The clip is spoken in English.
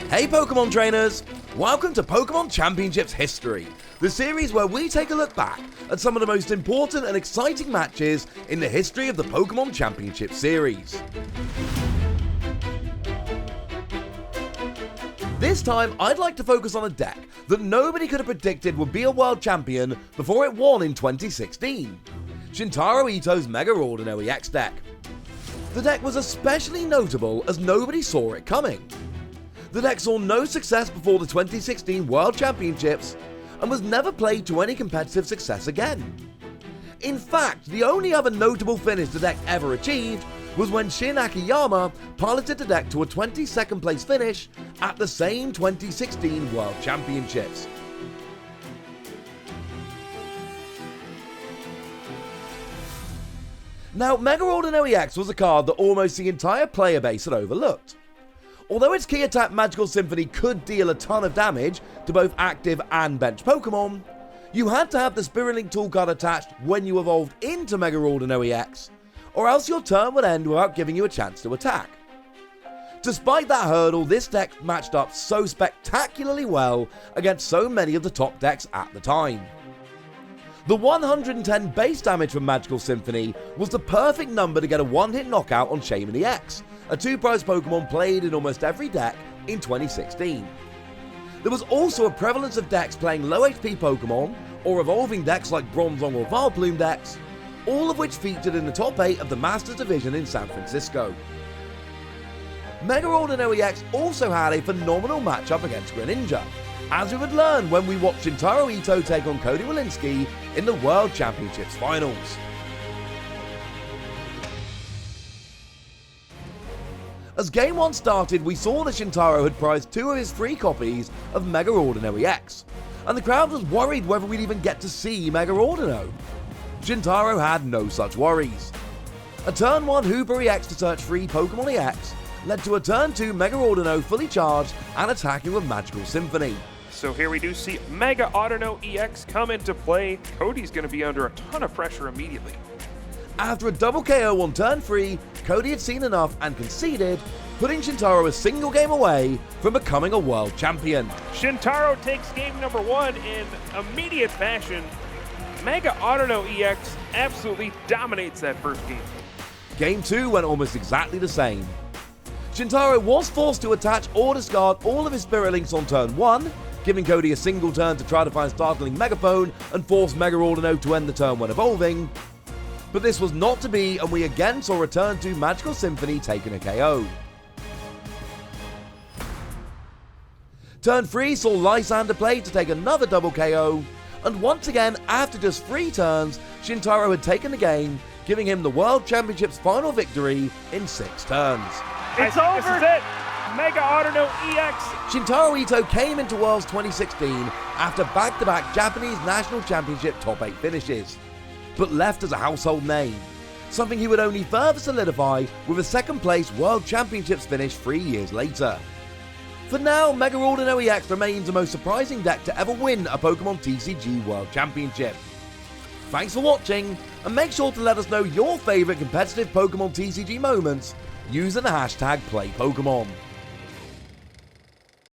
Hey Pokemon trainers! Welcome to Pokemon Championships History, the series where we take a look back at some of the most important and exciting matches in the history of the Pokemon Championship series. This time, I'd like to focus on a deck that nobody could have predicted would be a world champion before it won in 2016. Shintaro Ito's Mega Audino EX deck. The deck was especially notable as nobody saw it coming. The deck saw no success before the 2016 World Championships and was never played to any competitive success again. In fact, the only other notable finish the deck ever achieved was when Shin Akiyama piloted the deck to a 22nd place finish at the same 2016 World Championships. Now, Mega Audino EX was a card that almost the entire player base had overlooked. Although its key attack Magical Symphony could deal a ton of damage to both active and bench Pokemon, you had to have the Spirit Link tool card attached when you evolved into Mega Audino EX, or else your turn would end without giving you a chance to attack. Despite that hurdle, this deck matched up so spectacularly well against so many of the top decks at the time. The 110 base damage from Magical Symphony was the perfect number to get a one-hit knockout on Shaymin EX, a two-prize Pokemon played in almost every deck in 2016. There was also a prevalence of decks playing low HP Pokemon, or evolving decks like Bronzong or Vileplume decks, all of which featured in the top 8 of the Masters division in San Francisco. Mega Audino EX also had a phenomenal matchup against Greninja, as we would learn when we watched Shintaro Ito take on Cody Walinski in the World Championships Finals. As Game 1 started, we saw that Shintaro had prized 2 of his free copies of Mega Audino EX, and the crowd was worried whether we'd even get to see Mega Audino. Shintaro had no such worries. A turn 1 Hooper EX to search free Pokemon EX led to a turn 2 Mega Audino fully charged and attacking with Magical Symphony. So here we do see Mega Audino EX come into play. Cody's going to be under a ton of pressure immediately. After a double KO on turn 3, Cody had seen enough and conceded, putting Shintaro a single game away from becoming a world champion. Shintaro takes game number 1 in immediate fashion. Mega Audino EX absolutely dominates that first game. Game 2 went almost exactly the same. Shintaro was forced to attach or discard all of his Spirit Links on turn 1, giving Cody a single turn to try to find Startling Megaphone and force Mega Audino to end the turn when evolving. But this was not to be, and we again saw a turn 2 Magical Symphony taking a KO. Turn 3 saw Lysander play to take another double KO, and once again, after just 3 turns, Shintaro had taken the game, giving him the World Championships final victory in 6 turns. It's over! This is it! Mega Audino EX! Shintaro Ito came into Worlds 2016 after back-to-back Japanese National Championship top 8 finishes, but left as a household name, something he would only further solidify with a second place World Championships finish 3 years later. For now, Mega Audino EX remains the most surprising deck to ever win a Pokemon TCG World Championship. Thanks for watching, and make sure to let us know your favourite competitive Pokemon TCG moments using the hashtag PlayPokemon.